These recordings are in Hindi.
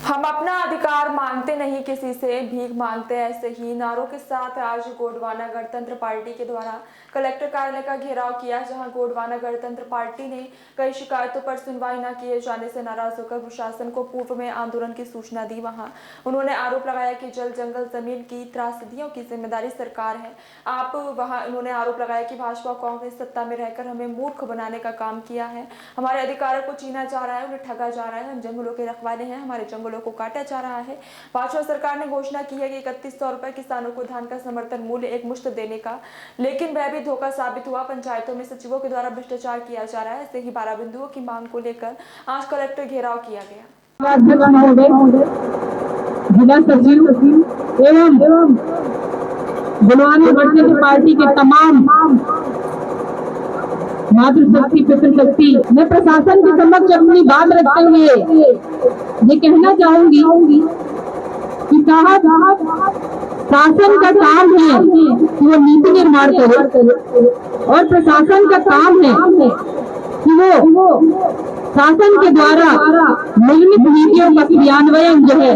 हम अपना अधिकार मांगते नहीं किसी से, भीख मांगते ऐसे ही नारों के साथ आज गोंडवाना गणतंत्र पार्टी के द्वारा कलेक्टर कार्यालय का घेराव किया, जहां गोंडवाना गणतंत्र पार्टी ने कई शिकायतों पर सुनवाई न किए जाने से नाराज होकर प्रशासन को पूर्व में आंदोलन की सूचना दी। वहां उन्होंने आरोप लगाया कि जल जंगल जमीन की त्रासदियों की जिम्मेदारी सरकार है। उन्होंने आरोप लगाया कि भाजपा कांग्रेस सत्ता में रहकर हमें मूर्ख बनाने का काम किया है, हमारे अधिकारों को छीना जा रहा है, उन्हें ठगा जा रहा है, हम जंगलों के रखवाले हैं, हमारे जंगलों को काटा जा रहा है। भाजपा सरकार ने घोषणा की है कि 3100 रुपए किसानों को धान का समर्थन मूल्य एक मुश्त देने का, लेकिन वह भी धोखा साबित हुआ। पंचायतों में सचिवों के द्वारा भ्रष्टाचार किया जा रहा है। ऐसे ही 12 बिंदुओं की मांग को लेकर आज कलेक्टर घेराव किया गया। जिला सचिव एवं गोंडवाना गणतंत्र पार्टी के तमाम मातृशक्ति पितृशक्ति मैं प्रशासन के समक्ष अपनी बात रखते हुए ये कहना चाहूंगी कि साहब शासन का काम है कि वो नीति निर्माण करे और प्रशासन का काम है कि वो शासन के द्वारा निर्मित नीतियों का क्रियान्वयन जो है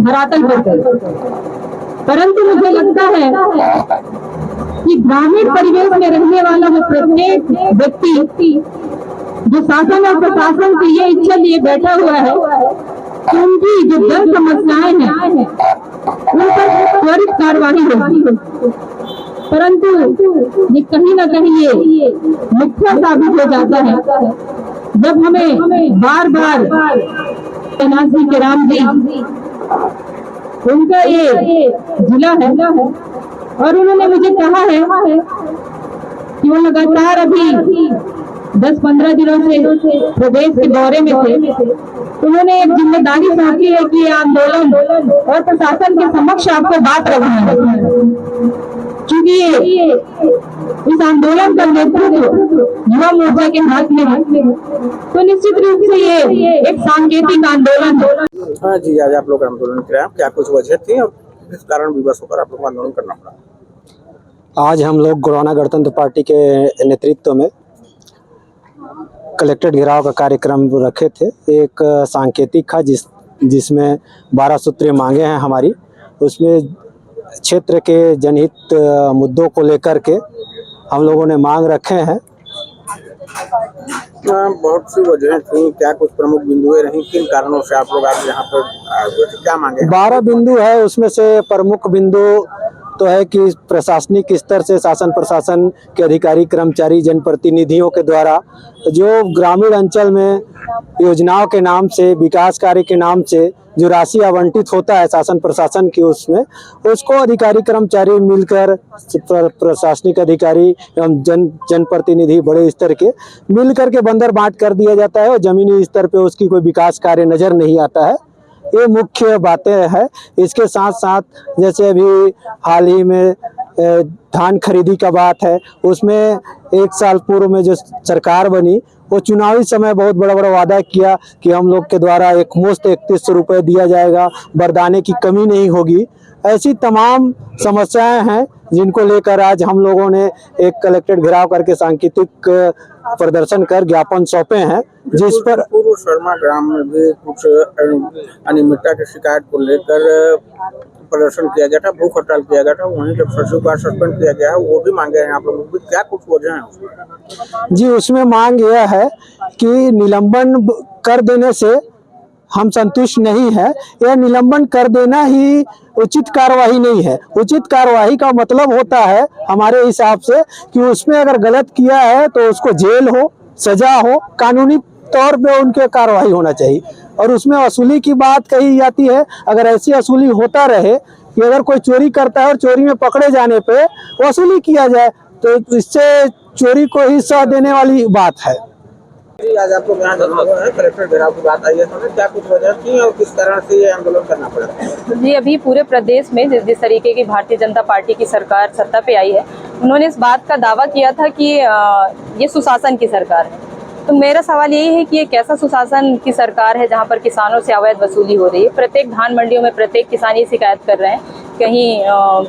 धरातल पर करे। परंतु मुझे लगता है कि ग्रामीण परिवेश में रहने वाला वो प्रत्येक व्यक्ति जो शासन और प्रशासन की ये इच्छा लिए बैठा हुआ है कि उनकी जो जन समस्याएं हैं उन पर त्वरित कार्यवाही होगी, परंतु ये कहीं न कहीं ये मुख्य साबित हो जाता है जब हमें बार बार तनाजी के राम जी उनका ये जिला है और उन्होंने मुझे कहा है कि वो लगातार अभी 10-15 दिनों से प्रदेश के दौरे में थे। उन्होंने एक जिम्मेदारी सौंपी है कि आंदोलन और प्रशासन के समक्ष आपको बात रखना है, क्योंकि इस आंदोलन का नेतृत्व युवा मोर्चा के हाथ में है, तो निश्चित रूप से ये एक सांकेतिक आंदोलन है। हाँ जी, आज आप लोग आंदोलन कराया, क्या कुछ वजह थी और किस कारण विवश होकर आप लोग आंदोलन करना पड़ा? आज हम लोग गोंडवाना गणतंत्र पार्टी के नेतृत्व में कलेक्टर घेराव का कार्यक्रम रखे थे। एक सांकेतिक था जिसमें 12 सूत्रीय मांगे हैं हमारी। उसमें क्षेत्र के जनहित मुद्दों को लेकर के हम लोगों ने मांग रखे हैं। बहुत सी वजह थी, क्या कुछ प्रमुख बिंदुएं रहीं, किन कारणों से आप लोग आज यहाँ पर क्या मांगे? 12 बिंदु है, उसमें से प्रमुख बिंदु तो है कि प्रशासनिक स्तर से शासन प्रशासन के अधिकारी कर्मचारी जनप्रतिनिधियों के द्वारा जो ग्रामीण अंचल में योजनाओं के नाम से, विकास कार्य के नाम से जो राशि आवंटित होता है शासन प्रशासन की, उसमें उसको अधिकारी कर्मचारी मिलकर प्रशासनिक अधिकारी एवं जनप्रतिनिधि बड़े स्तर के मिलकर के बंदर बांट कर दिया जाता है और जमीनी स्तर पे उसकी कोई विकास कार्य नजर नहीं आता है। ये मुख्य बातें हैं। इसके साथ साथ जैसे अभी हाल ही में धान खरीदी का बात है, उसमें 1 साल पूर्व में जो सरकार बनी वो चुनावी समय बहुत बड़ा वादा किया कि हम लोग के द्वारा एक मुश्त 3100 रुपये दिया जाएगा, बरदाने की कमी नहीं होगी। ऐसी तमाम समस्याएं हैं जिनको लेकर आज हम लोगों ने एक कलेक्ट्रेट घेराव करके सांकेतिक प्रदर्शन कर ज्ञापन सौंपे हैं, जिस पर पूर्व शर्मा ग्राम में भी कुछ अनियमितता की शिकायत को लेकर प्रदर्शन किया गया था, भूख हड़ताल किया गया था। वहीं जब सचिव का सस्पेंड किया गया है, वो भी मांगे हैं आप लोगों की, क्या कुछ वजह है? जी, उसमें मांग यह है कि निलंबन कर देने से हम संतुष्ट नहीं है। यह निलंबन कर देना ही उचित कार्यवाही नहीं है। उचित कार्यवाही का मतलब होता है हमारे हिसाब से कि उसमें अगर गलत किया है तो उसको जेल हो, सजा हो, कानूनी तौर पे उनके कार्रवाई होना चाहिए। और उसमें वसूली की बात कही जाती है। अगर ऐसी वसूली होता रहे कि अगर कोई चोरी करता है और चोरी में पकड़े जाने पे वसूली किया जाए तो इससे चोरी को ही सह देने वाली बात है। जी, आज आपको यहाँ है कलेक्टर घेराव की बात आई है, तो क्या कुछ वजह थी और किस तरह से ये आंदोलन करना पड़ा? जी, अभी पूरे प्रदेश में जिस तरीके की भारतीय जनता पार्टी की सरकार सत्ता पे आई है, उन्होंने इस बात का दावा किया था कि ये सुशासन की सरकार है। तो मेरा सवाल यही है कि ये कैसा सुशासन की सरकार है जहाँ पर किसानों से अवैध वसूली हो रही है। प्रत्येक धान मंडियों में प्रत्येक किसान ये शिकायत कर रहे हैं, कहीं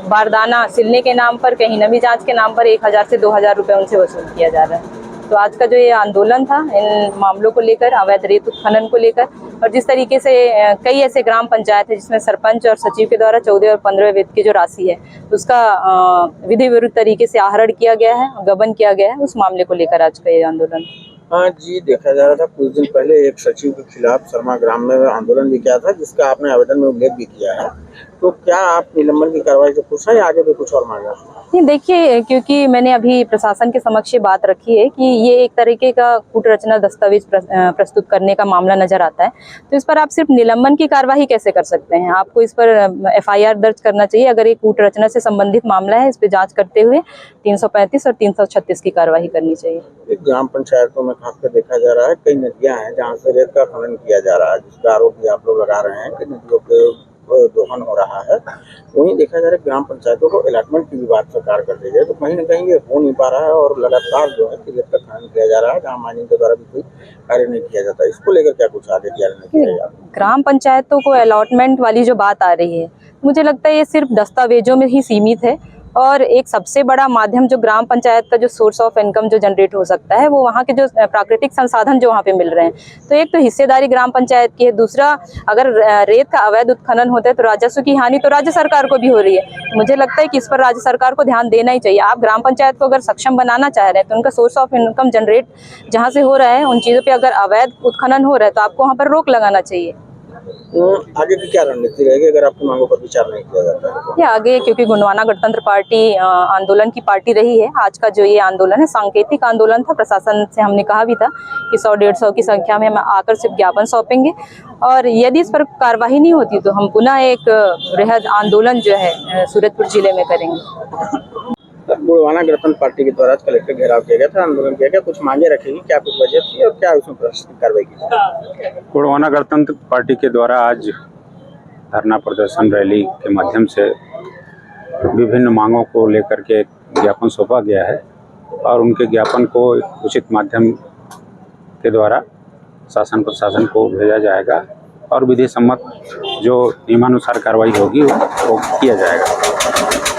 बारदाना सिलने के नाम पर, कहीं नमी जाँच के नाम पर 1000 से 2000 रुपये उनसे वसूल किया जा रहा है। तो आज का जो ये आंदोलन था इन मामलों को लेकर, अवैध रेत उत्खनन को लेकर, और जिस तरीके से कई ऐसे ग्राम पंचायत है जिसमें सरपंच और सचिव के द्वारा 14 और 15 वित्त की जो राशि है उसका विधि विरुद्ध तरीके से आहरण किया गया है, गबन किया गया है, उस मामले को लेकर आज का ये आंदोलन। हाँ जी, देखा जा रहा था कुछ दिन पहले एक सचिव के खिलाफ शर्मा ग्राम में आंदोलन भी किया था, जिसका आपने आवेदन में उल्लेख भी किया है। तो क्या आप निलंबन की कार्रवाई से खुश हैं या आगे भी कुछ और मांगा? नहीं, देखिए, क्योंकि मैंने अभी प्रशासन के समक्ष ये बात रखी है कि ये एक तरीके का कूट रचना दस्तावेज प्रस्तुत करने का मामला नजर आता है, तो इस पर आप सिर्फ निलंबन की कार्रवाई कैसे कर सकते हैं? आपको इस पर FIR दर्ज करना चाहिए। अगर ये कूट रचना से संबंधित मामला है, इस पर जांच करते हुए 335 और 336 की कार्रवाई करनी चाहिए। एक ग्राम पंचायतों में खासकर देखा जा रहा है कई नदियां हैं जहां से रेत का खनन किया जा रहा है, जिसका आरोप भी आप लोग लगा रहे हैं कि नदियों के दोहन हो रहा है। वहीं देखा जा रहा है ग्राम पंचायतों को अलॉटमेंट की भी बात सरकार कर रही है, तो कहीं ना कहीं ये हो नहीं पा रहा है और लगातार जो है रेत का खनन किया जा रहा है जहाँ माइनिंग के द्वारा भी कोई कार्य नहीं किया जाता। इसको लेकर क्या कुछ आगे किया जाए? ग्राम पंचायतों को अलॉटमेंट वाली जो बात आ रही है, मुझे लगता है ये सिर्फ दस्तावेजों में ही सीमित है, और एक सबसे बड़ा माध्यम जो ग्राम पंचायत का जो सोर्स ऑफ इनकम जो जनरेट हो सकता है वो वहाँ के जो प्राकृतिक संसाधन जो वहाँ पे मिल रहे हैं, तो एक तो हिस्सेदारी ग्राम पंचायत की है, दूसरा अगर रेत का अवैध उत्खनन होता है तो राजस्व की हानि तो राज्य सरकार को भी हो रही है। मुझे लगता है कि इस पर राज्य सरकार को ध्यान देना ही चाहिए। आप ग्राम पंचायत को अगर सक्षम बनाना चाह रहे हैं तो उनका सोर्स ऑफ इनकम जनरेट जहाँ से हो रहा है उन चीज़ों पर अगर अवैध उत्खनन हो रहा है तो आपको वहाँ पर रोक लगाना चाहिए। आगे की क्या रणनीति रहेगी अगर आपकी मांगों पर विचार नहीं किया जाता है? ये आगे, क्योंकि गोंडवाना गणतंत्र पार्टी आंदोलन की पार्टी रही है, आज का जो ये आंदोलन है सांकेतिक आंदोलन था। प्रशासन से हमने कहा भी था कि 100-150 की संख्या में हम आकर सिर्फ ज्ञापन सौंपेंगे, और यदि इस पर कार्रवाई नहीं होती तो हम पुनः एक वृहद आंदोलन जो है सूरजपुर जिले में करेंगे। गोंडवाना गणतंत्र पार्टी के द्वारा कलेक्टर घेराव किया गया था, आंदोलन किया गया, कुछ मांगे रखेगी, क्या कुछ वजह थी और क्या उसमें प्रशासनिक कार्रवाई की? गोंडवाना गणतंत्र पार्टी के द्वारा आज धरना प्रदर्शन रैली के माध्यम से विभिन्न मांगों को लेकर के ज्ञापन सौंपा गया है, और उनके ज्ञापन को उचित माध्यम के द्वारा शासन प्रशासन को भेजा जाएगा और विधि सम्मत जो नियमानुसार कार्रवाई होगी वो किया जाएगा।